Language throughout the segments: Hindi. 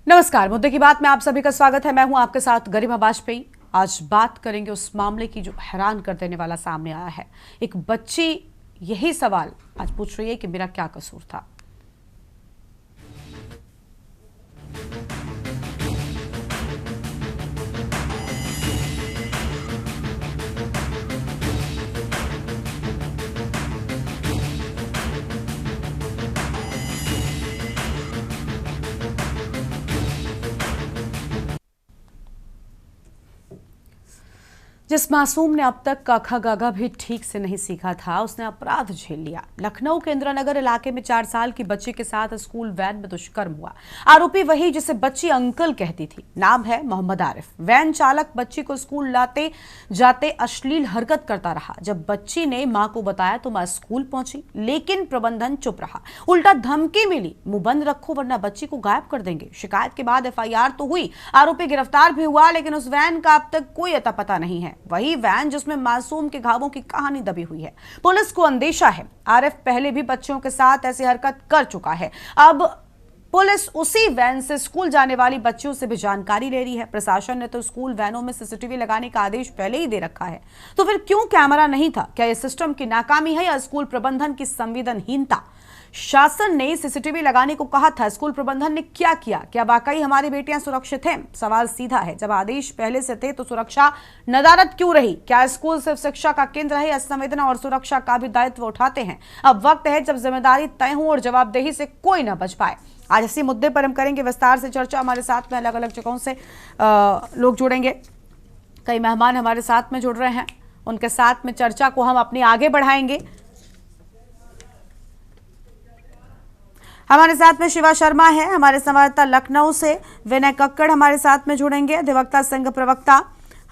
नमस्कार, मुद्दे की बात में आप सभी का स्वागत है। मैं हूं आपके साथ गरिमा वाजपेयी। आज बात करेंगे उस मामले की जो हैरान कर देने वाला सामने आया है। एक बच्ची यही सवाल आज पूछ रही है कि मेरा क्या कसूर था। जिस मासूम ने अब तक काखा गागा भी ठीक से नहीं सीखा था, उसने अपराध झेल लिया। लखनऊ के इंदिरानगर इलाके में 4 साल की बच्ची के साथ स्कूल वैन में दुष्कर्म हुआ। आरोपी वही जिसे बच्ची अंकल कहती थी। नाम है मोहम्मद आरिफ। वैन चालक बच्ची को स्कूल लाते जाते अश्लील हरकत करता रहा। जब बच्ची ने मां को बताया तो मां स्कूल पहुंची, लेकिन प्रबंधन चुप रहा। उल्टा धमकी मिली, मुंह बंद रखो वरना बच्ची को गायब कर देंगे। शिकायत के बाद FIR तो हुई, आरोपी गिरफ्तार भी हुआ, लेकिन उस वैन का अब तक कोई अता पता नहीं है। वही वैन जिसमें मासूम के घावों की कहानी दबी हुई है। पुलिस को अंदेशा है, आरिफ पहले भी बच्चों के साथ ऐसी हरकत कर चुका है। अब पुलिस उसी वैन से स्कूल जाने वाली बच्चियों से भी जानकारी ले रही है। प्रशासन ने तो स्कूल वैनों में CCTV लगाने का आदेश पहले ही दे रखा है, तो फिर क्यों कैमरा नहीं था? क्या यह सिस्टम की नाकामी है या स्कूल प्रबंधन की संवेदनहीनता? शासन ने CCTV लगाने को कहा था, स्कूल प्रबंधन ने क्या किया? क्या वाकई हमारी बेटियां सुरक्षित हैं? सवाल सीधा है, जब आदेश पहले से थे तो सुरक्षा नदारद क्यों रही? क्या स्कूल सिर्फ शिक्षा का केंद्र है या संवेदना और सुरक्षा का भी दायित्व उठाते हैं? अब वक्त है जब जिम्मेदारी तय हो और जवाबदेही से कोई न बच पाए। आज इसी मुद्दे पर हम करेंगे विस्तार से चर्चा। हमारे साथ में अलग अलग जगहों से लोग जुड़ेंगे। कई मेहमान हमारे साथ में जुड़ रहे हैं, उनके साथ में चर्चा को हम अपनी आगे बढ़ाएंगे। हमारे साथ में शिवा शर्मा है, हमारे संवाददाता लखनऊ से। विनय कक्कड़ हमारे साथ में जुड़ेंगे, अधिवक्ता संघ प्रवक्ता।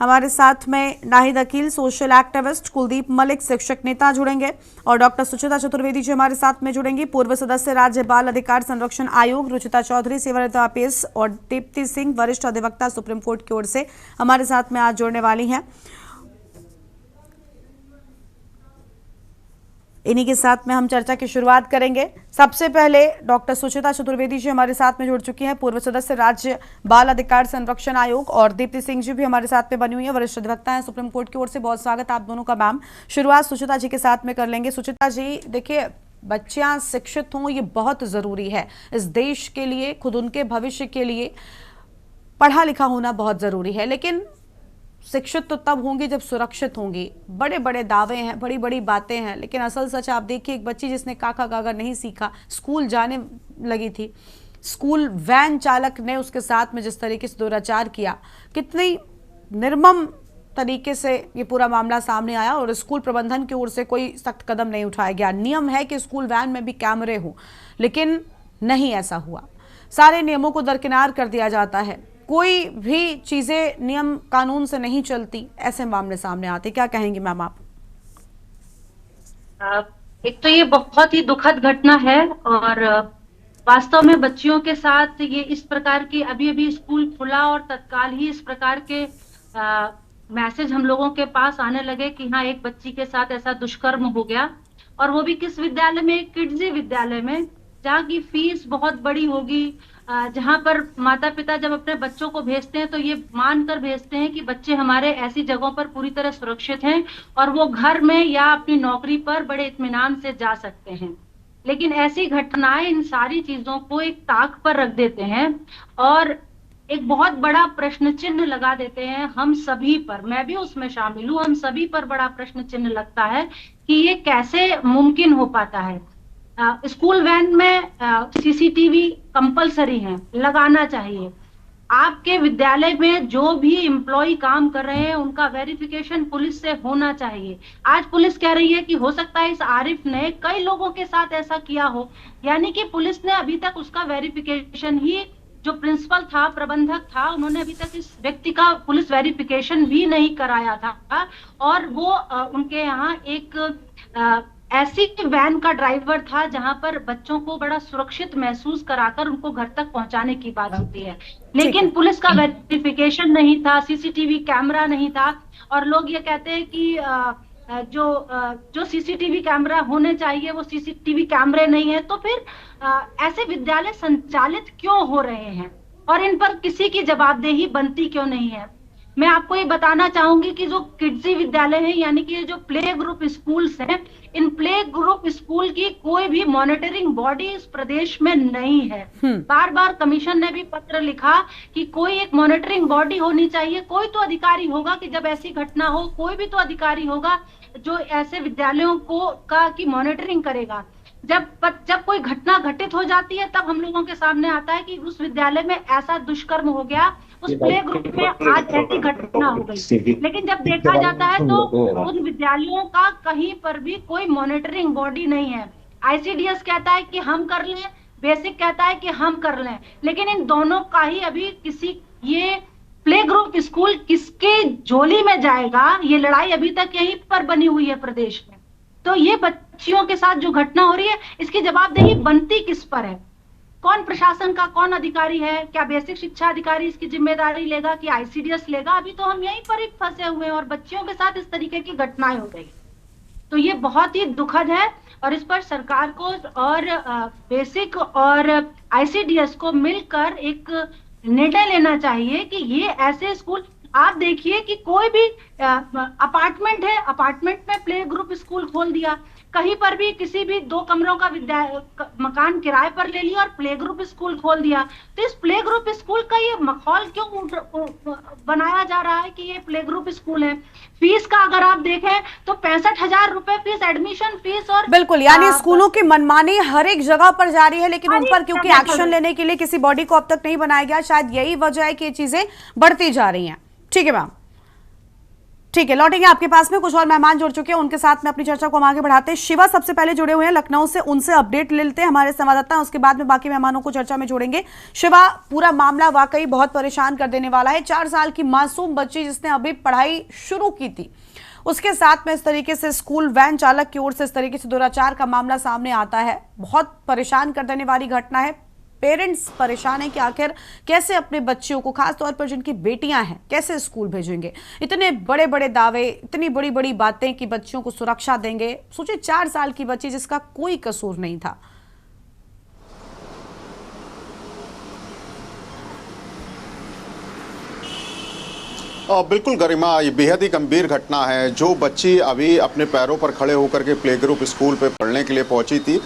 हमारे साथ में नाहिद अकील, सोशल एक्टिविस्ट। कुलदीप मलिक, शिक्षक नेता जुड़ेंगे। और डॉक्टर सुचिता चतुर्वेदी जी हमारे साथ में जुड़ेंगी, पूर्व सदस्य राज्य बाल अधिकार संरक्षण आयोग। रुचिता चौधरी, सेवानिवृत्त IPS। और दीप्ति सिंह, वरिष्ठ अधिवक्ता, सुप्रीम कोर्ट की ओर से हमारे साथ में आज जुड़ने वाली हैं। इन्हीं के साथ में हम चर्चा की शुरुआत करेंगे। सबसे पहले डॉक्टर सुचिता चतुर्वेदी जी हमारे साथ में जुड़ चुकी हैं, पूर्व सदस्य राज्य बाल अधिकार संरक्षण आयोग। और दीप्ति सिंह जी भी हमारे साथ में बनी हुई है, वरिष्ठ अधिवक्ता हैं, सुप्रीम कोर्ट की ओर से। बहुत स्वागत आप दोनों का मैम। शुरुआत सुचिता जी के साथ में कर लेंगे। सुचिता जी, देखिए, बच्चियां शिक्षित हों ये बहुत जरूरी है इस देश के लिए, खुद उनके भविष्य के लिए पढ़ा लिखा होना बहुत जरूरी है, लेकिन शिक्षित तो तब होंगी जब सुरक्षित होंगी। बड़े बड़े दावे हैं, बड़ी बड़ी बातें हैं, लेकिन असल सच आप देखिए, एक बच्ची जिसने काका गागा नहीं सीखा, स्कूल जाने लगी थी, स्कूल वैन चालक ने उसके साथ में जिस तरीके से दुराचार किया, कितनी निर्मम तरीके से ये पूरा मामला सामने आया। और स्कूल प्रबंधन की ओर से कोई सख्त कदम नहीं उठाया गया। नियम है कि स्कूल वैन में भी कैमरे हों, लेकिन नहीं ऐसा हुआ। सारे नियमों को दरकिनार कर दिया जाता है, कोई भी चीजें नियम कानून से नहीं चलती, ऐसे मामले सामने आते। क्या कहेंगी मैम आप? एक तो ये बहुत ही दुखद घटना है, और वास्तव में बच्चियों के साथ ये इस प्रकार की, अभी अभी स्कूल खुला और तत्काल ही इस प्रकार के मैसेज हम लोगों के पास आने लगे कि हाँ, एक बच्ची के साथ ऐसा दुष्कर्म हो गया। और वो भी किस विद्यालय में? किड्जी विद्यालय में, जहाँ की फीस बहुत बड़ी होगी, जहां पर माता पिता जब अपने बच्चों को भेजते हैं तो ये मानकर भेजते हैं कि बच्चे हमारे ऐसी जगहों पर पूरी तरह सुरक्षित हैं और वो घर में या अपनी नौकरी पर बड़े इत्मीनान से जा सकते हैं। लेकिन ऐसी घटनाएं इन सारी चीजों को एक ताक पर रख देते हैं और एक बहुत बड़ा प्रश्न चिन्ह लगा देते हैं हम सभी पर। मैं भी उसमें शामिल हूं, हम सभी पर बड़ा प्रश्न चिन्ह लगता है कि ये कैसे मुमकिन हो पाता है। स्कूल वैन में CCTV कंपलसरी है, लगाना चाहिए। आपके विद्यालय में जो भी एम्प्लॉय काम कर रहे हैं उनका वेरिफिकेशन पुलिस से होना चाहिए। आज पुलिस कह रही है कि हो सकता है इस आरिफ ने कई लोगों के साथ ऐसा किया हो, यानी कि पुलिस ने अभी तक उसका वेरिफिकेशन ही, जो प्रिंसिपल था, प्रबंधक था, उन्होंने अभी तक इस व्यक्ति का पुलिस वेरिफिकेशन भी नहीं कराया था। और वो उनके यहाँ एक ऐसी वैन का ड्राइवर था जहां पर बच्चों को बड़ा सुरक्षित महसूस कराकर उनको घर तक पहुंचाने की बात होती है, लेकिन पुलिस का वेरिफिकेशन नहीं था, CCTV कैमरा नहीं था। और लोग ये कहते हैं कि जो CCTV कैमरा होने चाहिए वो CCTV कैमरे नहीं है, तो फिर ऐसे विद्यालय संचालित क्यों हो रहे हैं? और इन पर किसी की जवाबदेही बनती क्यों नहीं है। मैं आपको ये बताना चाहूंगी कि जो किड्जी विद्यालय है, यानी कि जो प्ले ग्रुप स्कूल्स हैं, इन प्ले ग्रुप स्कूल की कोई भी मॉनिटरिंग बॉडी इस प्रदेश में नहीं है। बार बार कमीशन ने भी पत्र लिखा कि कोई एक मॉनिटरिंग बॉडी होनी चाहिए, कोई तो अधिकारी होगा कि जब ऐसी घटना हो, कोई भी तो अधिकारी होगा जो ऐसे विद्यालयों को का की मॉनिटरिंग करेगा। जब कोई घटना घटित हो जाती है तब हम लोगों के सामने आता है कि उस विद्यालय में ऐसा दुष्कर्म हो गया, उस प्ले ग्रुप में आज ऐसी घटना हो गई। लेकिन जब देखा जाता है तो उन विद्यालयों का कहीं पर भी कोई मॉनिटरिंग बॉडी नहीं है। आईसीडीएस कहता है कि हम कर लें, बेसिक कहता है कि हम कर लें, लेकिन इन दोनों का ही अभी ये प्ले ग्रुप स्कूल किसके झोली में जाएगा, ये लड़ाई अभी तक यहीं पर बनी हुई है प्रदेश में। तो ये बच्चियों के साथ जो घटना हो रही है, इसकी जवाबदेही बनती किस पर है? कौन प्रशासन का कौन अधिकारी है? क्या बेसिक शिक्षा अधिकारी इसकी जिम्मेदारी लेगा कि आईसीडीएस लेगा? अभी तो हम यहीं पर ही फंसे हुए हैं और बच्चियों के साथ इस तरीके की घटनाएं हो गई। तो ये बहुत ही दुखद है और इस पर सरकार को और बेसिक और आईसीडीएस को मिलकर एक निर्णय लेना चाहिए कि ये ऐसे स्कूल, आप देखिए कि कोई भी अपार्टमेंट है, अपार्टमेंट में प्ले ग्रुप स्कूल खोल दिया, कहीं पर भी किसी भी 2 कमरों का मकान किराए पर ले लिया और प्ले ग्रुप स्कूल खोल दिया। तो इस प्ले ग्रुप स्कूल का ये माहौल क्यों बनाया जा रहा है कि ये प्ले ग्रुप स्कूल है? फीस का अगर आप देखें तो 65,000 रुपए फीस, एडमिशन फीस। और बिल्कुल, यानी स्कूलों की मनमानी हर एक जगह पर जारी है, लेकिन उन पर क्योंकि एक्शन लेने के लिए किसी बॉडी को अब तक नहीं बनाया गया, शायद यही वजह है कि ये चीजें बढ़ती जा रही हैं। ठीक है मैम, ठीक है, लौटेंगे आपके पास में। कुछ और मेहमान जुड़ चुके हैं, उनके साथ में अपनी चर्चा को हम आगे बढ़ाते हैं। शिवा सबसे पहले जुड़े हुए हैं लखनऊ से, उनसे अपडेट ले लेते हैं हमारे संवाददाता, उसके बाद में बाकी मेहमानों को चर्चा में जोड़ेंगे। शिवा, पूरा मामला वाकई बहुत परेशान कर देने वाला है। 4 साल की मासूम बच्ची जिसने अभी पढ़ाई शुरू की थी, उसके साथ में इस तरीके से स्कूल वैन चालक की ओर से इस तरीके से दुराचार का मामला सामने आता है। बहुत परेशान कर देने वाली घटना है। पेरेंट्स परेशान हैं कि आखिर कैसे अपने बच्चियों को, खास तौर पर जिनकी बेटियां हैं, कैसे स्कूल भेजेंगे। इतने बड़े बड़े दावे, इतनी बड़ी बड़ी बातें कि बच्चियों को सुरक्षा देंगे। सोचिए 4 साल की बच्ची जिसका कोई कसूर नहीं था। बिल्कुल गरिमा, ये बेहद ही गंभीर घटना है। जो बच्ची अभी अपने पैरों पर खड़े होकर के प्ले ग्रुप स्कूल पे पढ़ने के लिए पहुंची थी,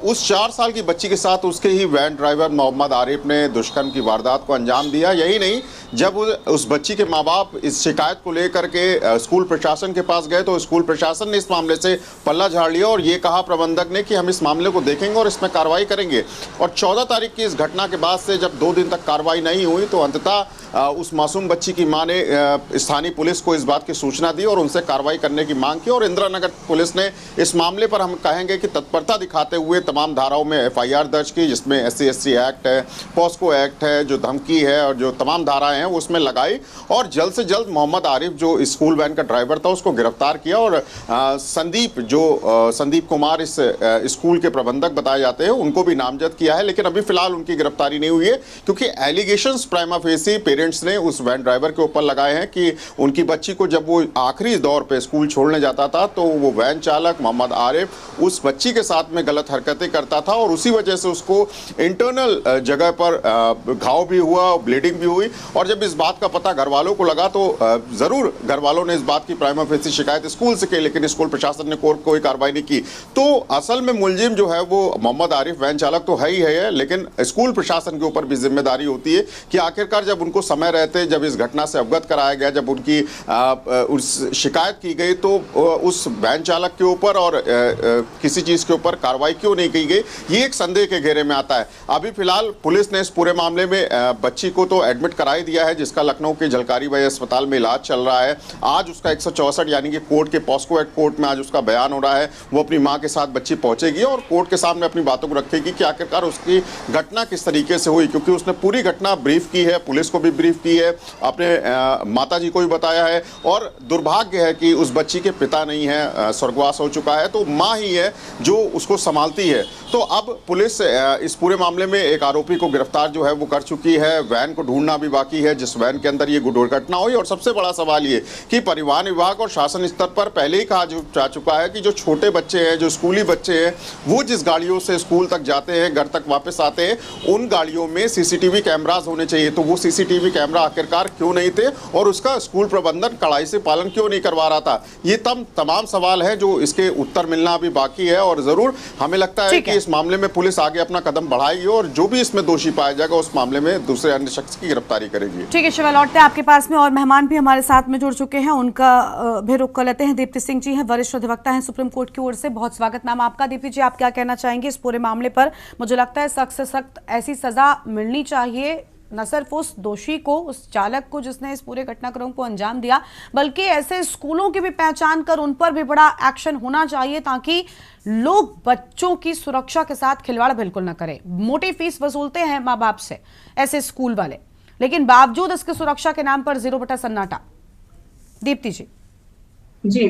उस 4 साल की बच्ची के साथ उसके ही वैन ड्राइवर मोहम्मद आरिफ ने दुष्कर्म की वारदात को अंजाम दिया। यही नहीं, जब उस बच्ची के माँ बाप इस शिकायत को लेकर के स्कूल प्रशासन के पास गए तो स्कूल प्रशासन ने इस मामले से पल्ला झाड़ लिया और ये कहा प्रबंधक ने कि हम इस मामले को देखेंगे और इसमें कार्रवाई करेंगे। और 14 तारीख की इस घटना के बाद से जब 2 दिन तक कार्रवाई नहीं हुई तो अंततः उस मासूम बच्ची की मां ने स्थानीय पुलिस को इस बात की सूचना दी और उनसे कार्रवाई करने की मांग की। और इंदिरा नगर पुलिस ने इस मामले पर हम कहेंगे कि तत्परता दिखाते हुए तमाम धाराओं में एफआईआर दर्ज की, जिसमें SC/SC एक्ट है, पॉस्को एक्ट है, जो धमकी है और जो तमाम धाराएं हैं वो उसमें लगाई। और जल्द से जल्द मोहम्मद आरिफ जो स्कूल वैन का ड्राइवर था उसको गिरफ्तार किया। और संदीप कुमार इस स्कूल के प्रबंधक बताए जाते हैं, उनको भी नामजद किया है। लेकिन अभी फिलहाल उनकी गिरफ्तारी नहीं हुई है क्योंकि एलिगेशंस प्राइमा फेसी पेरेंट्स ने उस वैन ड्राइवर के ऊपर लगाए हैं कि उनकी बच्ची को जब वो आखिरी दौर पे स्कूल छोड़ने जाता था तो वो वैन चालक मोहम्मद आरिफ उस बच्ची के साथ में गलत हरकतें करता था और उसी वजह से उसको इंटरनल जगह पर घाव भी हुआ, ब्लीडिंग भी हुई। और जब इस बात का पता घर वालों को लगा तो जरूर घर वालों ने इस बात की प्राइमा फेसी शिकायत स्कूल से की, लेकिन स्कूल प्रशासन ने कोई कार्रवाई नहीं की। तो असल में मुलजिम जो है वो मोहम्मद आरिफ वैन चालक तो है ही है, लेकिन स्कूल प्रशासन के ऊपर भी जिम्मेदारी होती है कि आखिरकार जब उनको समय रहते, जब इस घटना से अवगत कराया गया, जब उनकी उस शिकायत की गई तो उस वैन चालक के ऊपर और किसी चीज के ऊपर कार्रवाई क्यों नहीं की गई, ये एक संदेह के घेरे में आता है। अभी फिलहाल पुलिस ने इस पूरे मामले में बच्ची को तो एडमिट करा ही दिया है, जिसका लखनऊ के झलकारी बाई अस्पताल में इलाज चल रहा है। आज उसका 164 यानी कि कोर्ट के पॉस्को एक्ट कोर्ट में आज उसका बयान हो रहा है। वो अपनी मां के साथ बच्ची पहुंचेगी और कोर्ट के सामने अपनी बातों को रखेगी कि आखिरकार उसकी घटना किस तरीके से हुई, क्योंकि उसने पूरी घटना ब्रीफ की है, पुलिस को भी ब्रीफ की है, अपने माताजी को भी बताया है। और दुर्भाग्य है कि उस बच्ची के पिता नहीं है, स्वर्गवास हो चुका है, तो मां ही है जो उसको संभालती है। तो अब पुलिस इस पूरे मामले में एक आरोपी को गिरफ्तार जो है वो कर चुकी है। वैन को ढूंढना भी बाकी है जिस वैन के अंदर ये दुर्घटना हुई। और सबसे बड़ा सवाल ये कि परिवहन विभाग और शासन स्तर पर पहले ही कहा जा चुका है कि जो छोटे बच्चे हैं, जो स्कूली बच्चे हैं, वो जिस गाड़ियों से स्कूल तक जाते हैं, घर तक वापस आते हैं, उन गाड़ियों में सीसीटीवी कैमरास होने चाहिए। तो वो सीसीटीवी कैमरा आखिरकार क्यों नहीं थे और उसका स्कूल प्रबंधन कड़ाई से पालन क्यों नहीं करवा रहा था? ये तमाम सवाल है जो इसके उत्तर मिलना अभी बाकी है। और जरूर हमें लगता है कि इस मामले में पुलिस आगे अपना कदम बढ़ाएगी और जो भी इसमें दोषी पाया जाएगा उस मामले में दूसरे अन्य शख्स की गिरफ्तारी करेगी। ठीक है शिवा, लौटते हैं आपके पास में और मेहमान भी हमारे साथ में जुड़ चुके हैं, उनका भी रुख कर लेते हैं। दीप्ति सिंह जी हैं, वरिष्ठ अधिवक्ता हैं सुप्रीम कोर्ट की ओर से। बहुत स्वागत मैम आपका। दीप्ति जी, आप क्या कहना चाहेंगे इस पूरे मामले पर? मुझे लगता है सख्त से सख्त ऐसी सजा मिलनी चाहिए, न सिर्फ उस दोषी को, उस चालक को जिसने इस पूरे घटनाक्रम को अंजाम दिया, बल्कि ऐसे स्कूलों की भी पहचान कर उन पर भी बड़ा एक्शन होना चाहिए ताकि लोग बच्चों की सुरक्षा के साथ खिलवाड़ बिल्कुल न करें। मोटी फीस वसूलते हैं माँ बाप से ऐसे स्कूल वाले, लेकिन बावजूद इसके सुरक्षा के नाम पर 0 सन्नाटा। दीप्ति जी। जी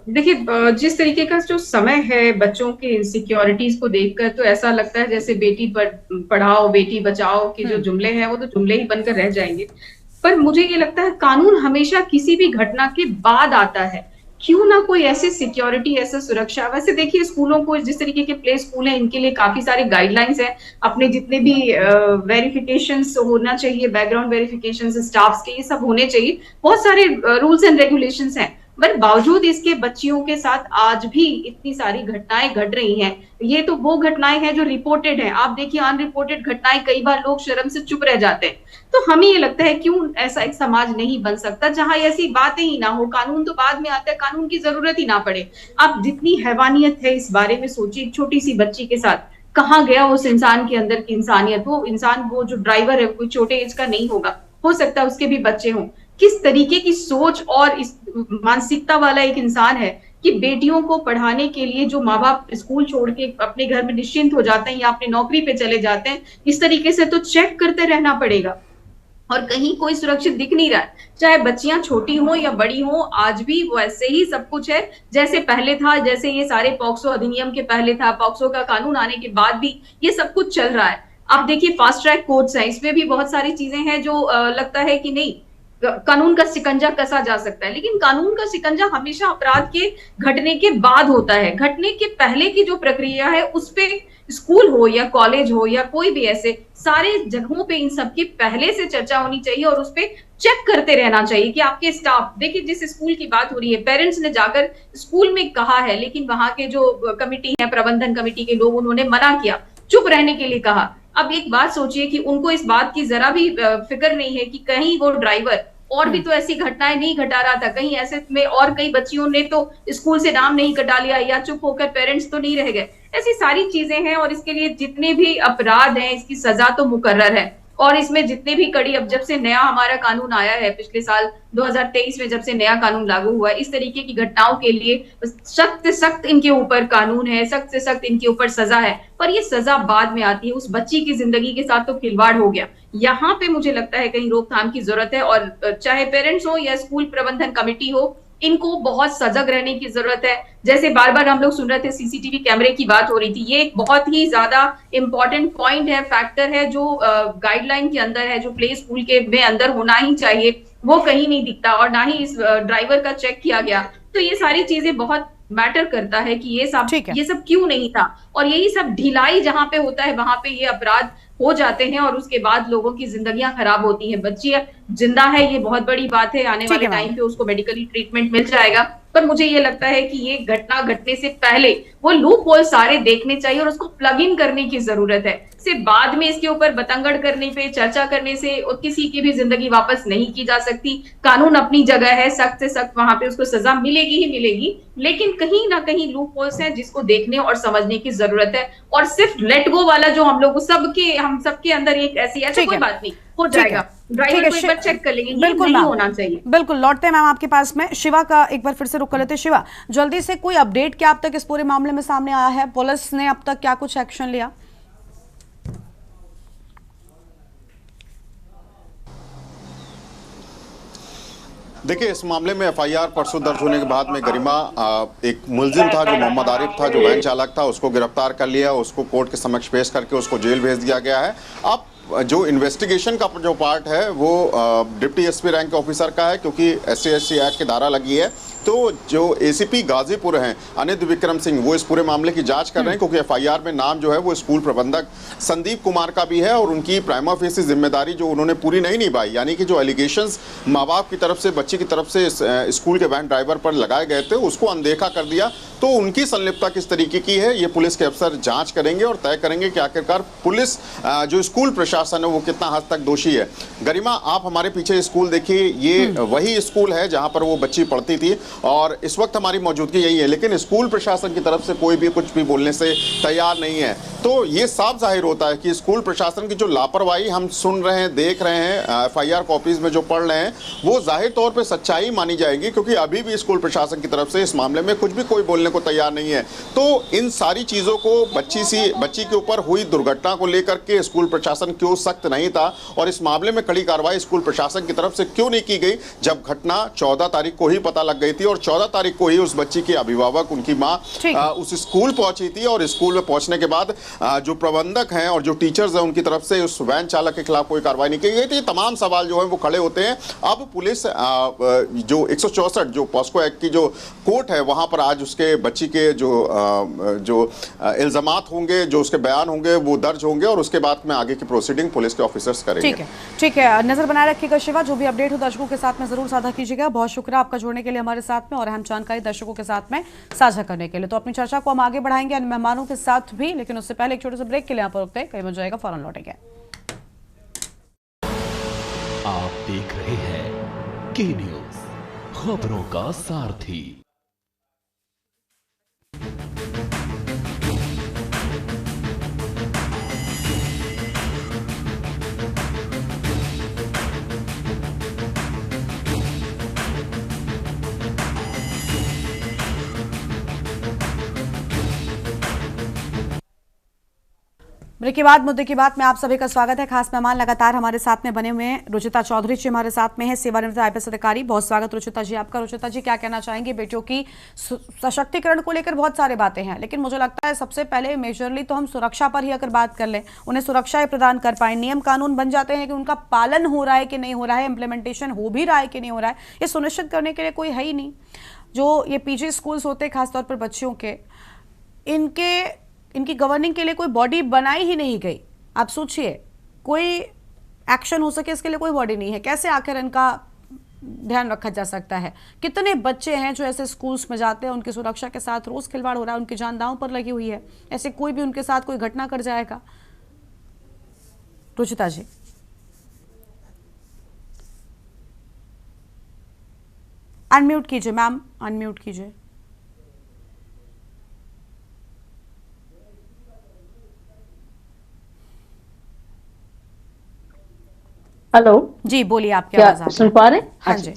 देखिए, जिस तरीके का जो समय है बच्चों के इनसिक्योरिटीज को देखकर तो ऐसा लगता है जैसे बेटी पढ़ाओ बेटी बचाओ के जो जुमले हैं वो तो जुमले ही बनकर रह जाएंगे। पर मुझे ये लगता है कानून हमेशा किसी भी घटना के बाद आता है। क्यों ना कोई ऐसी सिक्योरिटी, ऐसा सुरक्षा। वैसे देखिए स्कूलों को, जिस तरीके के प्ले स्कूल हैं, इनके लिए काफी सारे गाइडलाइंस हैं, अपने जितने भी वेरिफिकेशंस होना चाहिए, बैकग्राउंड वेरिफिकेशंस स्टाफ्स के, ये सब होने चाहिए। बहुत सारे रूल्स एंड रेगुलेशंस हैं, पर बावजूद इसके बच्चियों के साथ आज भी इतनी सारी घटनाएं घट रही हैं। ये तो वो घटनाएं हैं जो रिपोर्टेड हैं। आप देखिए अनरिपोर्टेड घटनाएं कई बार लोग शर्म से चुप रह जाते हैं। तो हमें ये लगता है क्यों ऐसा एक समाज नहीं बन सकता जहां ऐसी बातें ही ना हो। कानून तो बाद में आता है, कानून की जरूरत ही ना पड़े। अब जितनी हैवानियत है इस बारे में सोचिए, एक छोटी सी बच्ची के साथ कहाँ गया उस इंसान के अंदर की इंसानियत। वो इंसान, वो जो ड्राइवर है, कोई छोटे एज का नहीं होगा, हो सकता है उसके भी बच्चे हों। किस तरीके की सोच और इस मानसिकता वाला एक इंसान है कि बेटियों को पढ़ाने के लिए जो माँ बाप स्कूल छोड़ के अपने घर में निश्चिंत हो जाते हैं या अपनी नौकरी पे चले जाते हैं, इस तरीके से तो चेक करते रहना पड़ेगा। और कहीं कोई सुरक्षित दिख नहीं रहा है, चाहे बच्चियां छोटी हो या बड़ी हो, आज भी वैसे ही सब कुछ है जैसे पहले था। जैसे ये सारे पॉक्सो अधिनियम के पहले था, पॉक्सो का कानून आने के बाद भी ये सब कुछ चल रहा है। आप देखिए फास्ट ट्रैक कोर्ट्स हैं, इसमें भी बहुत सारी चीजें हैं जो लगता है कि नहीं कानून का शिकंजा कसा जा सकता है, लेकिन कानून का शिकंजा हमेशा अपराध के घटने के बाद होता है। घटने के पहले की जो प्रक्रिया है उस पे स्कूल हो या कॉलेज हो या कोई भी ऐसे सारे जगहों पे इन सब की पहले से चर्चा होनी चाहिए और उस पे चेक करते रहना चाहिए कि आपके स्टाफ, देखिए जिस स्कूल की बात हो रही है, पेरेंट्स ने जाकर स्कूल में कहा है, लेकिन वहां के जो कमिटी है, प्रबंधन कमेटी के लोग, उन्होंने मना किया, चुप रहने के लिए कहा। अब एक बात सोचिए कि उनको इस बात की जरा भी फिक्र नहीं है कि कहीं वो ड्राइवर और भी तो ऐसी घटनाएं नहीं घटा रहा था, कहीं ऐसे में और कई बच्चियों ने तो स्कूल से नाम नहीं कटा लिया या चुप होकर पेरेंट्स तो नहीं रह गए। ऐसी सारी चीजें हैं और इसके लिए जितने भी अपराध हैं इसकी सजा तो मुकर्रर है। और इसमें जितने भी कड़ी, अब जब से नया हमारा कानून आया है पिछले साल 2023 में, जब से नया कानून लागू हुआ है, इस तरीके की घटनाओं के लिए सख्त से सख्त इनके ऊपर कानून है, सख्त से सख्त इनके ऊपर सजा है। पर ये सजा बाद में आती है, उस बच्ची की जिंदगी के साथ तो खिलवाड़ हो गया। यहाँ पे मुझे लगता है कहीं रोकथाम की जरूरत है और चाहे पेरेंट्स हो या स्कूल प्रबंधन कमेटी हो, इनको बहुत सजग रहने की जरूरत है। जैसे बार बार हम लोग सुन रहे थे सीसीटीवी कैमरे की बात हो रही थी, ये एक बहुत ही ज्यादा इंपॉर्टेंट पॉइंट है, फैक्टर है जो गाइडलाइन के अंदर है, जो प्ले स्कूल के में अंदर होना ही चाहिए, वो कहीं नहीं दिखता और ना ही इस ड्राइवर का चेक किया गया। तो ये सारी चीजें बहुत मैटर करता है कि ये सब क्यों नहीं था। और यही सब ढिलाई जहां पे होता है वहां पे ये अपराध हो जाते हैं और उसके बाद लोगों की जिंदगियां खराब होती हैं। बच्ची जिंदा है ये बहुत बड़ी बात है, आने वाले टाइम पे उसको मेडिकली ट्रीटमेंट मिल जाएगा। पर मुझे ये लगता है कि ये घटना घटने से पहले वो लूप होल सारे देखने चाहिए और उसको प्लग इन करने की जरूरत है। सिर्फ बाद में इसके ऊपर बतंगड़ करने पे, चर्चा करने से किसी की भी जिंदगी वापस नहीं की जा सकती। कानून अपनी जगह है, सख्त से सख्त वहां पे उसको सजा मिलेगी ही मिलेगी, लेकिन कहीं ना कहीं लूप होल्स हैं जिसको देखने और समझने की जरूरत है। और सिर्फ लेट गो वाला जो हम सबके अंदर एक ऐसी कोई बात नहीं, हो जाएगा, ड्राइवर को एक बार चेक कर लेंगे, ये नहीं होना चाहिए। बिल्कुल, लौटते हैं मैम आपके पास में। शिवा का एक बार फिर से रुक कर लेते हैं। शिवा, जल्दी से कोई अपडेट क्या अब तक इस पूरे मामले में सामने आया है? पुलिस ने अब तक क्या कुछ एक्शन लिया? देखिए, इस मामले में एफआईआर परसों दर्ज होने के बाद में गरिमा, एक मुलजिम था जो मोहम्मद आरिफ था, जो वैन चालक था, उसको गिरफ्तार कर लिया, उसको कोर्ट के समक्ष पेश करके उसको जेल भेज दिया गया है। अब जो इन्वेस्टिगेशन का जो पार्ट है वो डिप्टी एसपी रैंक के ऑफिसर का है, क्योंकि SC/ST एक्ट की धारा लगी है। तो जो ACP गाजीपुर हैं अनित विक्रम सिंह, वो इस पूरे मामले की जांच कर रहे हैं, क्योंकि FIR में नाम जो है वो स्कूल प्रबंधक संदीप कुमार का भी है और उनकी प्राइमा फेसी जिम्मेदारी जो उन्होंने पूरी नहीं निभाई, यानी कि जो एलिगेशंस माँ बाप की तरफ से, बच्ची की तरफ से स्कूल के वैन ड्राइवर पर लगाए गए थे, उसको अनदेखा कर दिया। तो उनकी संलिप्तता किस तरीके की है, ये पुलिस के अफसर जांच करेंगे और तय करेंगे कि आखिरकार पुलिस, जो स्कूल प्रशासन है, वो कितना हद तक दोषी है। गरिमा, आप हमारे पीछे स्कूल देखिए, ये वही स्कूल है जहां पर वो बच्ची पढ़ती थी और इस वक्त हमारी मौजूदगी यही है, लेकिन स्कूल प्रशासन की तरफ से कोई भी कुछ भी बोलने से तैयार नहीं है। तो ये साफ जाहिर होता है कि स्कूल प्रशासन की जो लापरवाही हम सुन रहे हैं, देख रहे हैं, FIR कॉपीज में जो पढ़ रहे हैं, वो जाहिर तौर पे सच्चाई मानी जाएगी, क्योंकि अभी भी स्कूल प्रशासन की तरफ से इस मामले में कुछ भी कोई बोलने को तैयार नहीं है। तो इन सारी चीजों को, बच्ची के ऊपर हुई दुर्घटना को लेकर के स्कूल प्रशासन क्यों सख्त नहीं था और इस मामले में कड़ी कार्रवाई स्कूल प्रशासन की तरफ से क्यों नहीं की गई, जब घटना 14 तारीख को ही पता लग गई थी और 14 तारीख को ही उस बच्ची के अभिभावक, उनकी माँ उस स्कूल पहुंची थी और स्कूल में पहुंचने के बाद जो प्रबंधक हैं और जो टीचर्स हैं उनकी तरफ से उस वैन चालक के खिलाफ कोई कार्रवाई नहीं की गई थी। तमाम सवाल जो है वो खड़े होते हैं। अब पुलिस जो 164 जो पॉस्को एक्ट की जो कोर्ट है, वहां पर आज उसके बच्ची के जो इल्जामात होंगे, जो उसके बयान होंगे, वो दर्ज होंगे और उसके बाद में आगे की प्रोसीडिंग पुलिस के ऑफिसर्स करेंगे। ठीक है, नजर बनाए रखिएगा शिवा, जो भी अपडेट हो दर्शकों के साथ में जरूर साझा कीजिएगा। बहुत शुक्रिया आपका जुड़ने के लिए हमारे साथ में और अहम जानकारी दर्शकों के साथ में साझा करने के लिए। तो अपनी चर्चा को हम आगे बढ़ाएंगे अन्य मेहमानों के साथ भी, लेकिन उससे पहले एक छोटे से ब्रेक के लिए यहाँ पर रुकते हैं, कहीं बन जाएगा, फौरन लौटेंगे। आप देख रहे हैं के न्यूज, खबरों का सारथी। ब्रेक के बाद मुद्दे की बात में आप सभी का स्वागत है। खास मेहमान लगातार हमारे साथ में बने हुए हैं। रुचिता चौधरी जी हमारे साथ में है, सेवानिवृत्त IPS अधिकारी। बहुत स्वागत रुचिता जी आपका। रुचिता जी, क्या कहना चाहेंगे? बेटियों की सशक्तिकरण को लेकर बहुत सारी बातें हैं, लेकिन मुझे लगता है सबसे पहले मेजरली तो हम सुरक्षा पर ही अगर बात कर लें, उन्हें सुरक्षाएं प्रदान कर पाए, नियम कानून बन जाते हैं कि उनका पालन हो रहा है कि नहीं हो रहा है, इम्प्लीमेंटेशन हो भी रहा है कि नहीं हो रहा है, ये सुनिश्चित करने के लिए कोई है ही नहीं। जो ये PG स्कूल्स होते हैं खासतौर पर बच्चियों के, इनकी गवर्निंग के लिए कोई बॉडी बनाई ही नहीं गई। आप सोचिए, कोई एक्शन हो सके इसके लिए कोई बॉडी नहीं है। कैसे आखिर इनका ध्यान रखा जा सकता है? कितने बच्चे हैं जो ऐसे स्कूल्स में जाते हैं, उनकी सुरक्षा के साथ रोज खिलवाड़ हो रहा है, उनकी जान दांव पर लगी हुई है, ऐसे कोई भी उनके साथ कोई घटना कर जाएगा। रुचिता जी, अनम्यूट कीजिए मैम, अनम्यूट कीजिए। हेलो जी, बोलिए, आपकी क्या आवाज सुन पा रहे हैं? हाँ जी।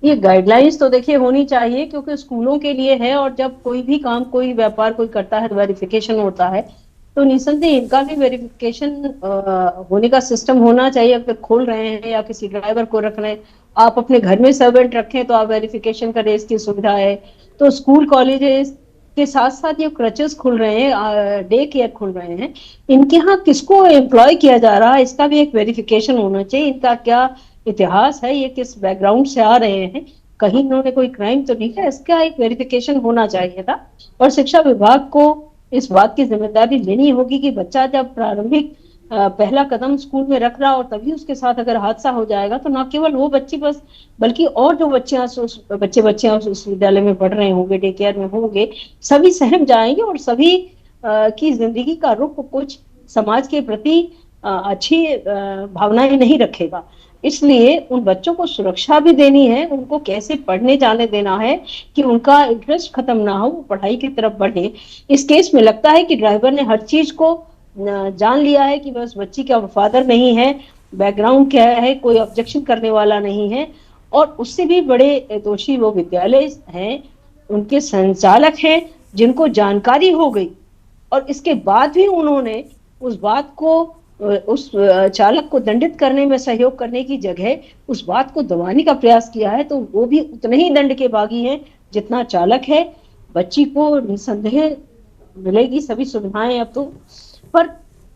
ये गाइडलाइंस तो देखिए होनी चाहिए, क्योंकि स्कूलों के लिए है और जब कोई भी काम, कोई व्यापार कोई करता है, वेरिफिकेशन होता है, तो निसंदेह इनका भी वेरिफिकेशन होने का सिस्टम होना चाहिए। अगर खोल रहे हैं या किसी ड्राइवर को रख रहे हैं, आप अपने घर में सर्वेंट रखें तो आप वेरिफिकेशन करें, इसकी सुविधा है। तो स्कूल कॉलेजेस के साथ साथ ये क्रचेस खुल रहे हैं, डे केयर खुल रहे हैं, इनके यहाँ किसको एम्प्लॉय किया जा रहा है, इसका भी एक वेरिफिकेशन होना चाहिए। इनका क्या इतिहास है, ये किस बैकग्राउंड से आ रहे हैं, कहीं इन्होंने कोई क्राइम तो नहीं है, इसका एक वेरिफिकेशन होना चाहिए था। और शिक्षा विभाग को इस बात की जिम्मेदारी लेनी होगी कि बच्चा जब प्रारंभिक पहला कदम स्कूल में रख रहा और तभी उसके साथ अगर हादसा हो जाएगा, तो न केवल वो बच्ची बस, बल्कि और जो बच्चियां उस विद्यालय में पढ़ रहे होंगे, डे केयर में होंगे, सभी सहम जाएंगे और सभी की जिंदगी का रुख कुछ समाज के प्रति अच्छी भावनाएं नहीं रखेगा। इसलिए उन बच्चों को सुरक्षा भी देनी है, उनको कैसे पढ़ने जाने देना है कि उनका इंटरेस्ट खत्म ना हो, वो पढ़ाई की तरफ बढ़े। इस केस में लगता है कि ड्राइवर ने हर चीज को जान लिया है कि बस बच्ची का फादर नहीं है, बैकग्राउंड क्या है, कोई ऑब्जेक्शन करने वाला नहीं है। और उससे भी बड़े दोषी वो विद्यालय हैं, उनके संचालक हैं, जिनको जानकारी हो गई और इसके बाद भी उन्होंने उस बात को, उस चालक को दंडित करने में सहयोग करने की जगह उस बात को दबाने का प्रयास किया है, तो वो भी उतने ही दंड के भागी हैं जितना चालक है। बच्ची को निसंदेह मिलेगी सभी सुविधाएं अब तो, पर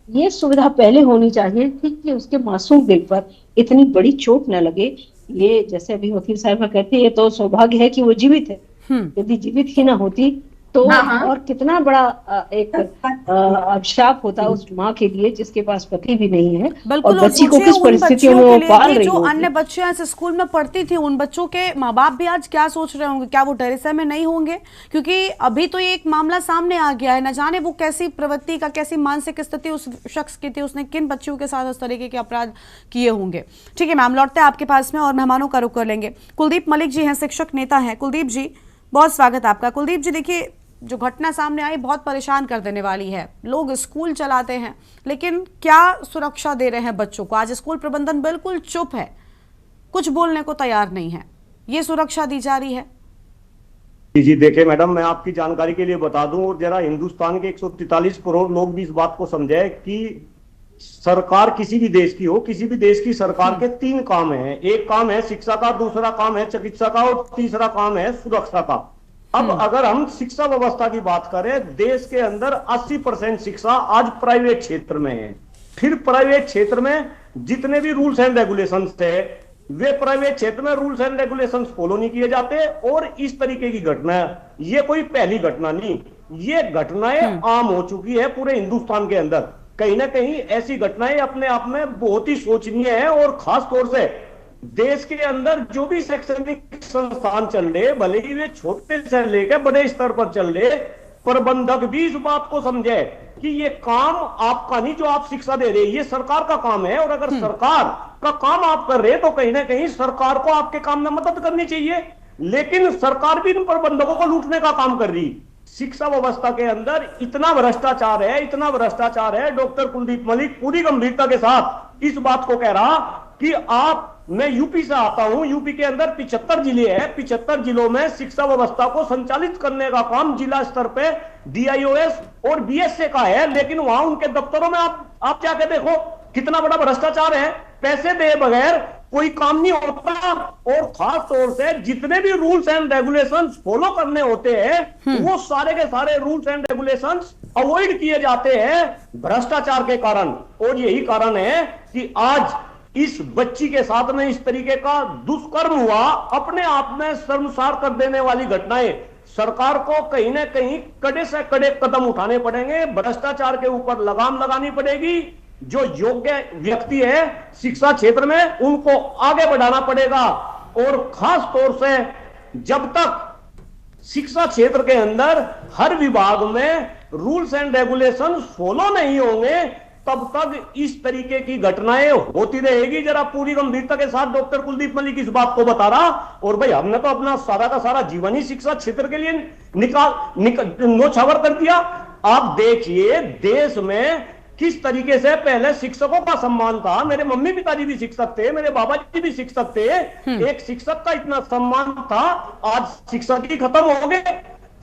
ये सुविधा पहले होनी चाहिए थी कि उसके मासूम दिल पर इतनी बड़ी चोट न लगे। ये जैसे अभी वकील साहबा कहती है, ये तो सौभाग्य है कि वो जीवित है। यदि जीवित ही ना होती तो हाँ, हाँ। और कितना बड़ा एक अभिशाप होता उस माँ के लिए जिसके पास पति भी नहीं है और बिल्कुल। और बच्ची को सोचिए किस उन परिस्थितियों बच्चियों में के वो लिए पाल भी रही जो अन्य होगी। बच्चियां इस स्कूल में पढ़ती थी, उन बच्चों के माँ बाप भी आज क्या सोच रहे होंगे, क्या वो टेरेसा में नहीं होंगे? क्योंकि अभी तो ये एक मामला सामने आ गया है, न जाने वो कैसी प्रवृत्ति का, कैसी मानसिक स्थिति उस शख्स की थी, उसने किन बच्चियों के साथ उस तरीके के अपराध किए होंगे। ठीक है मैम, लौटते हैं आपके पास में और मेहमानों का रुख कर लेंगे। कुलदीप मलिक जी हैं, शिक्षक नेता हैं। कुलदीप जी, बहुत स्वागत आपका। कुलदीप जी, देखिए जो घटना सामने आई बहुत परेशान कर देने वाली है। लोग स्कूल चलाते हैं लेकिन क्या सुरक्षा दे रहे हैं बच्चों को? आज स्कूल प्रबंधन बिल्कुल चुप है, कुछ बोलने को तैयार नहीं है। ये सुरक्षा दी जा रही है? जी देखिए मैडम, मैं आपकी जानकारी के लिए बता दूं और जरा हिंदुस्तान के 143 करोड़ लोग भी इस बात को समझे कि सरकार किसी भी देश की हो, किसी भी देश की सरकार के 3 काम हैं। एक काम है शिक्षा का, दूसरा काम है चिकित्सा का और तीसरा काम है सुरक्षा का। अब अगर हम शिक्षा व्यवस्था की बात करें, देश के अंदर 80% शिक्षा आज प्राइवेट क्षेत्र में है। फिर प्राइवेट क्षेत्र में जितने भी रूल्स एंड रेगुलेशंस है, वे प्राइवेट क्षेत्र में रूल्स एंड रेगुलेशंस फॉलो नहीं किए जाते। और इस तरीके की घटना, ये कोई पहली घटना नहीं, ये घटनाएं आम हो चुकी है पूरे हिंदुस्तान के अंदर। कहीं ना कहीं ऐसी घटनाएं अपने आप में बहुत ही शोचनीय है। और खास तौर से देश के अंदर जो भी शैक्षणिक संस्थान चल रहे, भले ही वे छोटे से लेकर बड़े स्तर पर चल रहे, प्रबंधक भी इस बात को समझे कि ये काम आपका नहीं, जो आप शिक्षा दे रहे हैं ये सरकार का काम है। और अगर सरकार का काम आप कर रहे हैं तो कहीं ना कहीं सरकार को आपके काम में मदद करनी चाहिए। लेकिन सरकार भी इन प्रबंधकों को लूटने का काम कर रही। शिक्षा व्यवस्था के अंदर इतना भ्रष्टाचार है, इतना भ्रष्टाचार है। डॉक्टर कुलदीप मलिक पूरी गंभीरता के साथ इस बात को कह रहा कि मैं यूपी से आता हूं, यूपी के अंदर 75 जिले हैं, 75 जिलों में शिक्षा व्यवस्था को संचालित करने का काम जिला स्तर पे डीआईओएस और बीएसए का है। लेकिन वहां उनके दफ्तरों में आप जाके देखो कितना बड़ा भ्रष्टाचार है। पैसे दे बगैर कोई काम नहीं होता। और खास तौर से जितने भी रूल्स एंड रेगुलेशंस फॉलो करने होते हैं वो सारे के सारे रूल्स एंड रेगुलेशंस अवॉइड किए जाते हैं भ्रष्टाचार के कारण। और यही कारण है कि आज इस बच्ची के साथ में इस तरीके का दुष्कर्म हुआ। अपने आप में शर्मसार कर देने वाली घटनाएं। सरकार को कहीं ना कहीं कड़े से कड़े कदम उठाने पड़ेंगे, भ्रष्टाचार के ऊपर लगाम लगानी पड़ेगी। जो योग्य व्यक्ति है शिक्षा क्षेत्र में उनको आगे बढ़ाना पड़ेगा। और खास तौर से जब तक शिक्षा क्षेत्र के अंदर हर विभाग में रूल्स एंड रेगुलेशन फॉलो नहीं होंगे तब तक इस तरीके की घटनाएं होती रहेगी। जरा पूरी गंभीरता के साथ डॉक्टर कुलदीप मलिक इस बात को बता रहा। और भाई हमने तो अपना सारा का सारा जीवन ही शिक्षा क्षेत्र के लिए न्योछावर कर दिया। आप देखिए देश में किस तरीके से पहले शिक्षकों का सम्मान था। मेरे मम्मी पिताजी भी शिक्षक थे, मेरे बाबा जी भी शिक्षक थे। एक शिक्षक का इतना सम्मान था, आज शिक्षक ही खत्म हो गए।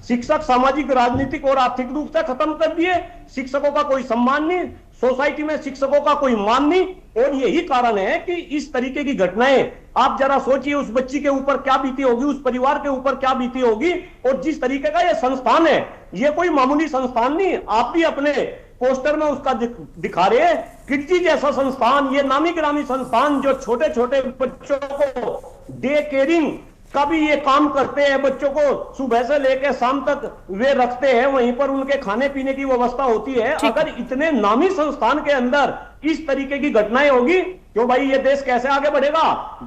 शिक्षक सामाजिक, राजनीतिक और आर्थिक रूप से खत्म कर दिए। शिक्षकों का कोई सम्मान नहीं, सोसाइटी में शिक्षकों का कोई मान नहीं। और यही कारण है कि इस तरीके की घटनाएं, आप जरा सोचिए उस बच्ची के ऊपर क्या बीती होगी, उस परिवार के ऊपर क्या बीती होगी। और जिस तरीके का ये संस्थान है, ये कोई मामूली संस्थान नहीं। आप भी अपने पोस्टर में उसका दिखा रहे हैं, किड्जी जैसा संस्थान, ये नामी गिरामी संस्थान जो छोटे छोटे बच्चों को डे केयरिंग का भी ये काम करते हैं। बच्चों को सुबह से लेकर शाम तक वे रखते हैं, वहीं पर उनके खाने पीने की व्यवस्था होती है। अगर इतने नामी संस्थान के अंदर इस तरीके की घटनाएं होगी तो भाई ये देश कैसे आगे बढ़ेगा?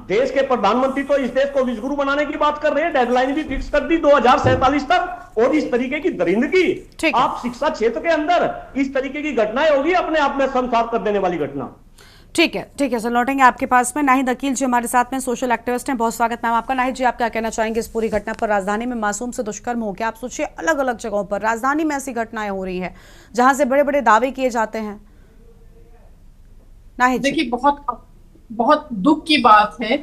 देश के प्रधानमंत्री तो इस देश को विश्वगुरु बनाने की बात कर रहे हैं, डेडलाइन भी फिक्स कर दी 2047 तक। और इस तरीके की दरिंदगी आप शिक्षा क्षेत्र के अंदर इस तरीके की घटनाएं होगी, अपने आप में संसार कर देने वाली घटना। ठीक है सर, लौटेंगे आपके पास में। नाहिद अकील जी हमारे साथ में, सोशल एक्टिविस्ट हैं। बहुत स्वागत मैम आपका। नाहिद जी, आप क्या कहना चाहेंगे इस पूरी घटना पर? राजधानी में मासूम से दुष्कर्म हो गया। आप सोचिए अलग अलग जगहों पर राजधानी में ऐसी घटनाएं हो रही हैं जहां से बड़े बड़े दावे किए जाते हैं। नाहिद जी, देखिए बहुत दुख की बात है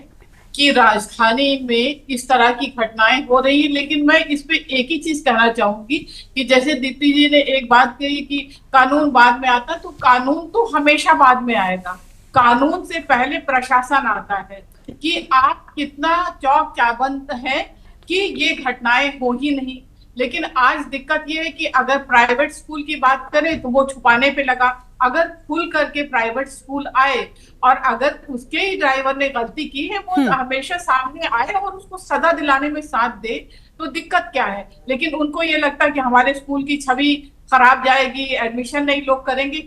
कि राजधानी में इस तरह की घटनाएं हो रही है। लेकिन मैं इस पे एक ही चीज कहना चाहूंगी कि जैसे दीप्ति जी ने एक बात कही कि कानून बाद में आता, तो कानून तो हमेशा बाद में आएगा। कानून से पहले प्रशासन आता है कि आप कितना चौक चाबंद है कि ये घटनाएं हो ही नहीं। लेकिन आज दिक्कत ये है कि अगर प्राइवेट स्कूल की बात करें तो वो छुपाने पे लगा। अगर खुल करके प्राइवेट स्कूल आए और अगर उसके ही ड्राइवर ने गलती की है वो हमेशा सामने आए और उसको सजा दिलाने में साथ दे, तो दिक्कत क्या है। लेकिन उनको ये लगता है कि हमारे स्कूल की छवि खराब जाएगी, एडमिशन नहीं लोग करेंगे,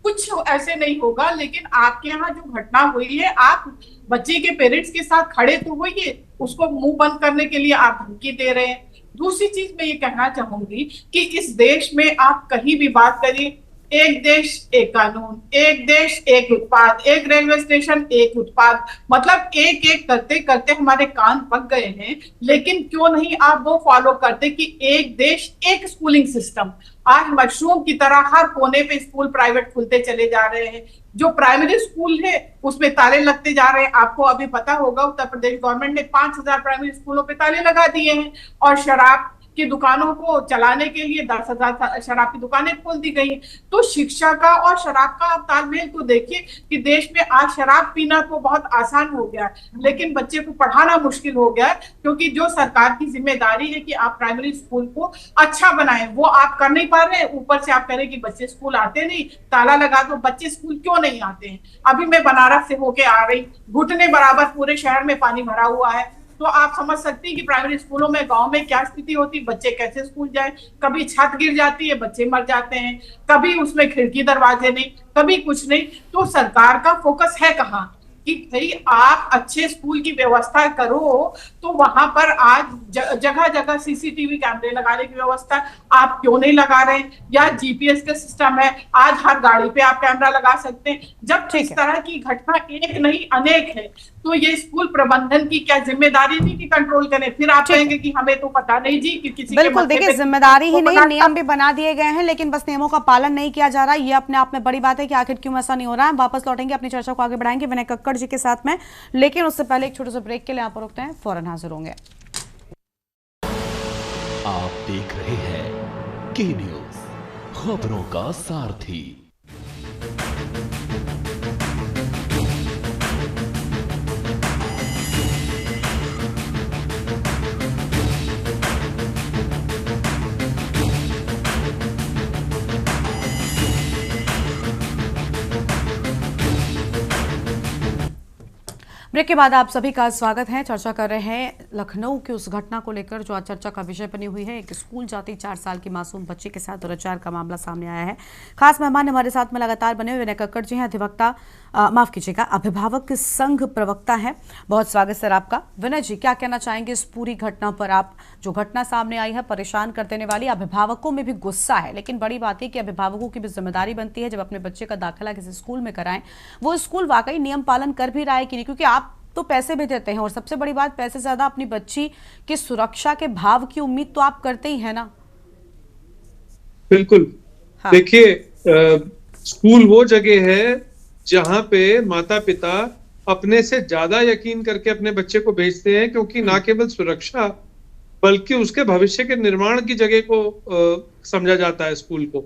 कुछ ऐसे नहीं होगा। लेकिन आपके यहाँ जो घटना हुई है, आप बच्चे के पेरेंट्स के साथ खड़े तो होइए, उसको मुंह बंद करने के लिए आप धमकी दे रहे हैं। दूसरी चीज मैं ये कहना चाहूंगी कि इस देश में आप कहीं भी बात करिए, एक देश एक कानून, एक देश एक उत्पाद, एक रेलवे स्टेशन एक उत्पाद, मतलब एक एक करते करते हमारे कान पक गए हैं। लेकिन क्यों नहीं आप वो फॉलो करते कि एक देश एक स्कूलिंग सिस्टम। आज मशरूम की तरह हर कोने पे स्कूल प्राइवेट खुलते चले जा रहे हैं। जो प्राइमरी स्कूल है उसमें ताले लगते जा रहे हैं। आपको अभी पता होगा उत्तर प्रदेश गवर्नमेंट ने 5000 प्राइमरी स्कूलों पे ताले लगा दिए हैं और शराब की दुकानों को चलाने के लिए 10,000 शराब की दुकानें खोल दी गई। तो शिक्षा का और शराब का आप तालमेल तो देखिए कि देश में आज शराब पीना तो बहुत आसान हो गया, लेकिन बच्चे को पढ़ाना मुश्किल हो गया, क्योंकि जो सरकार की जिम्मेदारी है कि आप प्राइमरी स्कूल को अच्छा बनाएं वो आप कर नहीं पा रहे हैं। ऊपर से आप कह रहे हैं कि बच्चे स्कूल आते नहीं, ताला लगा दो। बच्चे स्कूल क्यों नहीं आते हैं? अभी मैं बनारस से होके आ रही, घुटने बराबर पूरे शहर में पानी भरा हुआ है। तो आप समझ सकती हैं कि प्राइमरी स्कूलों में गांव में क्या स्थिति होती, बच्चे कैसे स्कूल जाए। कभी छत गिर जाती है, बच्चे मर जाते हैं, कभी उसमें खिड़की दरवाजे नहीं, कभी कुछ नहीं। तो सरकार का फोकस है कहाँ कि भाई आप अच्छे स्कूल की व्यवस्था करो। तो वहां पर आज जगह जगह सीसीटीवी कैमरे लगाने की व्यवस्था आप क्यों नहीं लगा रहे हैं? या जीपीएस का सिस्टम है, आज हर गाड़ी पे आप कैमरा लगा सकते हैं। जब इस तरह की घटना एक नहीं अनेक है, तो ये स्कूल प्रबंधन की क्या जिम्मेदारी नहीं कि कंट्रोल करें? फिर आप कहेंगे कि हमें तो पता नहीं जी कि किसी बिल्कुल, देखिए जिम्मेदारी ही नहीं, नियम भी बना दिए गए हैं लेकिन बस नियमों का पालन नहीं किया जा रहा। ये अपने आप में बड़ी बात है कि आखिर क्यों ऐसा नहीं हो रहा है। वापस लौटेंगे, अपनी चर्चा को आगे बढ़ाएंगे विनय कक्कड़ जी के साथ में, लेकिन उससे पहले एक छोटे से ब्रेक के लिए आप रुकते हैं, फौरन हाजिर होंगे। आप देख रहे हैं के न्यूज, खबरों का सारथी। ब्रेक के बाद आप सभी का स्वागत है। चर्चा कर रहे हैं लखनऊ की उस घटना को लेकर जो आज चर्चा का विषय बनी हुई है। एक स्कूल जाती 4 साल की मासूम बच्ची के साथ दुराचार का मामला सामने आया है। खास मेहमान हमारे साथ में लगातार बने हुए विनय कक्कड़ जी हैं, अधिवक्ता माफ कीजिएगा अभिभावक संघ प्रवक्ता हैं। बहुत स्वागत सर आपका। विनय जी, क्या कहना चाहेंगे इस पूरी घटना पर? आप जो घटना सामने आई है परेशान कर देने वाली, अभिभावकों में भी गुस्सा है, लेकिन बड़ी बात है कि अभिभावकों की भी जिम्मेदारी बनती है जब अपने बच्चे का दाखिला किसी स्कूल में कराएं, वो स्कूल वाकई नियम पालन कर भी रहा है कि नहीं, क्योंकि आप तो पैसे भी देते हैं और सबसे बड़ी बात पैसे से ज्यादा अपनी बच्ची की सुरक्षा के भाव की उम्मीद तो आप करते ही है ना। बिल्कुल। हाँ। देखिए, स्कूल वो जगह है जहां पे माता पिता अपने से ज्यादा यकीन करके अपने बच्चे को भेजते हैं, क्योंकि ना केवल सुरक्षा बल्कि उसके भविष्य के निर्माण की जगह को समझा जाता है स्कूल को।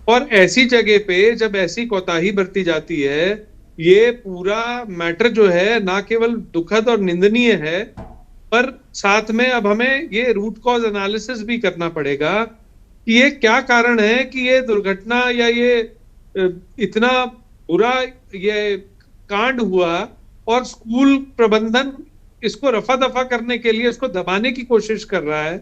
और ऐसी जगह पे जब ऐसी कोताही बरती जाती है, ये पूरा मैटर जो है ना केवल दुखद और निंदनीय है, पर साथ में अब हमें ये रूट कॉज एनालिसिस भी करना पड़ेगा कि ये क्या कारण है कि ये दुर्घटना या ये इतना बुरा ये कांड हुआ और स्कूल प्रबंधन इसको रफा दफा करने के लिए इसको दबाने की कोशिश कर रहा है।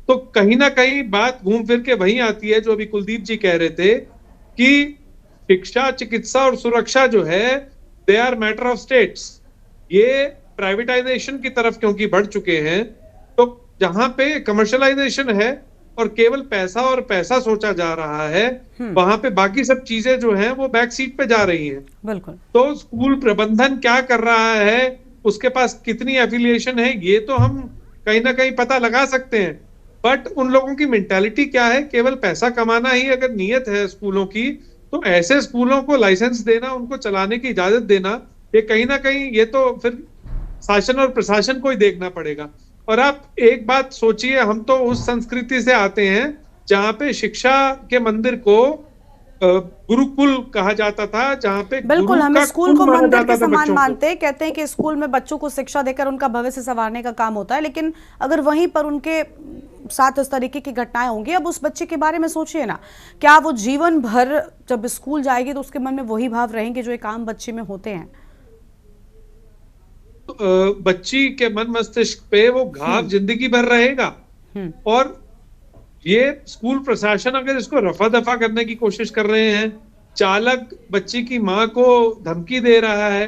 तो कहीं ना कहीं बात घूम फिर के वहीं आती है जो अभी कुलदीप जी कह रहे थे कि शिक्षा, चिकित्सा और सुरक्षा जो है they are matter of states. ये प्राइवेटाइजेशन की तरफ क्योंकि बढ़ चुके हैं, तो जहां पे कमर्शियलाइजेशन है और केवल पैसा और पैसा सोचा जा रहा है, वहां पे बाकी सब चीजें जो हैं वो बैक सीट पे जा रही हैं। बिल्कुल। तो स्कूल प्रबंधन क्या कर रहा है, उसके पास कितनी एफिलिएशन है, ये तो हम कहीं ना कहीं पता लगा सकते हैं, बट उन लोगों की मेंटालिटी क्या है? केवल पैसा कमाना ही अगर नियत है स्कूलों की, तो ऐसे स्कूलों को लाइसेंस देना, उनको चलाने की इजाजत देना, ये कहीं ना कहीं ये तो फिर शासन और प्रशासन को ही देखना पड़ेगा। और आप एक बात सोचिए, हम तो उस संस्कृति से आते हैं जहाँ पे शिक्षा के मंदिर को गुरुकुल कहा जाता था, जहाँ पे बिल्कुल हम स्कूल को मंदिर के समान मानते हैं। कहते हैं कि स्कूल में बच्चों को शिक्षा देकर उनका भविष्य संवारने का काम होता है, लेकिन अगर वहीं पर उनके साथ इस तरीके की घटनाएं होंगी। अब उस बच्चे के बारे में सोचिए ना, क्या वो जीवन भर जब स्कूल जाएगी तो उसके मन में वही भाव रहेंगे जो एक आम बच्चे में होते हैं? बच्ची के मन मस्तिष्क पे वो घाव जिंदगी भर रहेगा। और ये स्कूल प्रशासन अगर इसको रफा दफा करने की कोशिश कर रहे हैं, चालक बच्ची की मां को धमकी दे रहा है,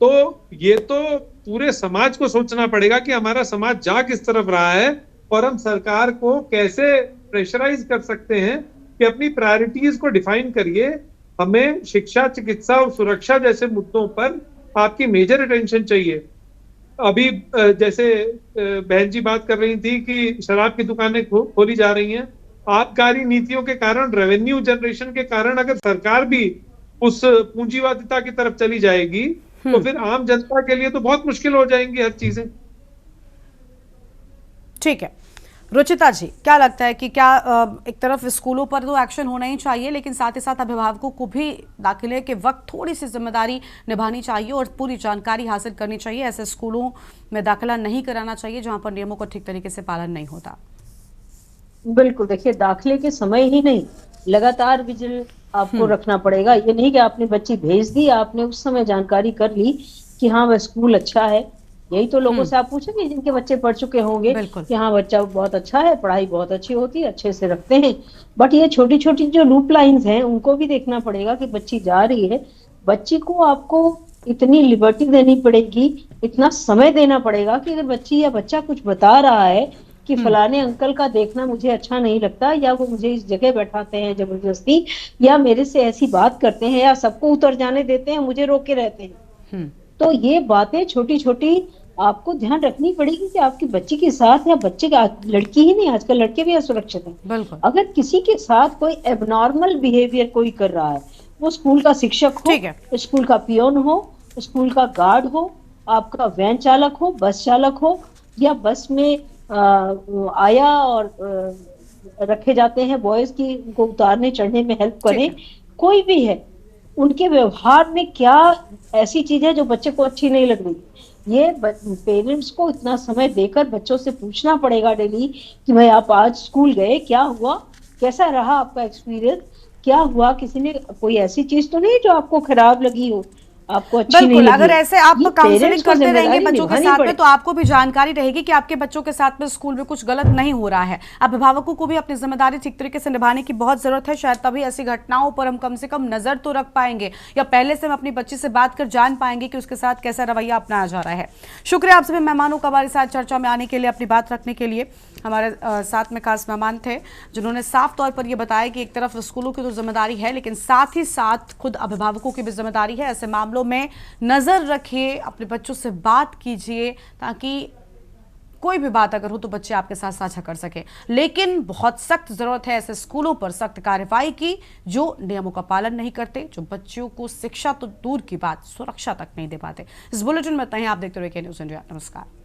तो ये तो पूरे समाज को सोचना पड़ेगा कि हमारा समाज जा किस तरफ रहा है और हम सरकार को कैसे प्रेशराइज कर सकते हैं कि अपनी प्रायोरिटीज को डिफाइन करिए। हमें शिक्षा, चिकित्सा और सुरक्षा जैसे मुद्दों पर आपकी मेजर अटेंशन चाहिए। अभी जैसे बहन जी बात कर रही थी कि शराब की दुकानें खोली जा रही हैं, आबकारी नीतियों के कारण, रेवेन्यू जनरेशन के कारण अगर सरकार भी उस पूंजीवादिता की तरफ चली जाएगी तो फिर आम जनता के लिए तो बहुत मुश्किल हो जाएंगी हर चीजें। ठीक है रुचिता जी, क्या लगता है कि क्या एक तरफ स्कूलों पर तो एक्शन होना ही चाहिए, लेकिन साथ ही साथ अभिभावकों को भी दाखिले के वक्त थोड़ी सी जिम्मेदारी निभानी चाहिए और पूरी जानकारी हासिल करनी चाहिए? ऐसे स्कूलों में दाखिला नहीं कराना चाहिए जहां पर नियमों का ठीक तरीके से पालन नहीं होता। बिल्कुल, देखिए दाखिले के समय ही नहीं, लगातार विजिल आपको रखना पड़ेगा। ये नहीं कि आपने बच्ची भेज दी, आपने उस समय जानकारी कर ली कि हाँ वह स्कूल अच्छा है। यही तो लोगों से आप पूछेंगे जिनके बच्चे पढ़ चुके होंगे कि हाँ बच्चा बहुत अच्छा है, पढ़ाई बहुत अच्छी होती है, अच्छे से रखते हैं। बट ये छोटी छोटी जो लूप लाइन्स हैं उनको भी देखना पड़ेगा कि बच्ची जा रही है, बच्ची को आपको इतनी लिबर्टी देनी पड़ेगी, इतना समय देना पड़ेगा कि अगर बच्ची या बच्चा कुछ बता रहा है कि फलाने अंकल का देखना मुझे अच्छा नहीं लगता, या वो मुझे इस जगह बैठाते हैं जबरदस्ती, या मेरे से ऐसी बात करते हैं, या सबको उतर जाने देते हैं, मुझे रोके रहते हैं, तो ये बातें छोटी छोटी आपको ध्यान रखनी पड़ेगी कि आपकी बच्ची के साथ, या बच्चे का, लड़की ही नहीं आजकल लड़के भी असुरक्षित हैं, अगर किसी के साथ कोई एबनॉर्मल बिहेवियर कोई कर रहा है, वो स्कूल का शिक्षक हो, स्कूल का पियोन हो, स्कूल का गार्ड हो, आपका वैन चालक हो, बस चालक हो, या बस में आया और रखे जाते हैं बॉयज की, उनको उतारने चढ़ने में हेल्प करें, कोई भी है, उनके व्यवहार में क्या ऐसी चीज है जो बच्चे को अच्छी नहीं लग रही, ये पेरेंट्स को इतना समय देकर बच्चों से पूछना पड़ेगा डेली कि भाई आप आज स्कूल गए, क्या हुआ, कैसा रहा आपका एक्सपीरियंस, क्या हुआ, किसी ने कोई ऐसी चीज तो नहीं जो आपको खराब लगी हो, आपको अच्छी नहीं लगी। अगर ऐसे आप काउंसलिंग करते रहेंगे बच्चों के साथ में, तो आपको भी जानकारी रहेगी कि आपके बच्चों के साथ में स्कूल में कुछ गलत नहीं हो रहा है। अभिभावकों को भी अपनी जिम्मेदारी ठीक तरीके से निभाने की बहुत जरूरत है। शायद तभी ऐसी घटनाओं पर हम कम से कम नजर तो रख पाएंगे, या पहले से हम अपनी बच्ची से बात कर जान पाएंगे कि उसके साथ कैसा रवैया अपनाया जा रहा है। शुक्रिया आप सभी मेहमानों का हमारे साथ चर्चा में आने के लिए, अपनी बात रखने के लिए। हमारे साथ में खास मेहमान थे जिन्होंने साफ तौर पर यह बताया कि एक तरफ स्कूलों की तो जिम्मेदारी है, लेकिन साथ ही साथ खुद अभिभावकों की भी जिम्मेदारी है। ऐसे मामलों में नजर रखिए, अपने बच्चों से बात कीजिए, ताकि कोई भी बात अगर हो तो बच्चे आपके साथ साझा कर सके। लेकिन बहुत सख्त जरूरत है ऐसे स्कूलों पर सख्त कार्रवाई की जो नियमों का पालन नहीं करते, जो बच्चों को शिक्षा तो दूर की बात सुरक्षा तक नहीं दे पाते। इस बुलेटिन में इतना ही। आप देखते रहिए के न्यूज़ इंडिया। नमस्कार।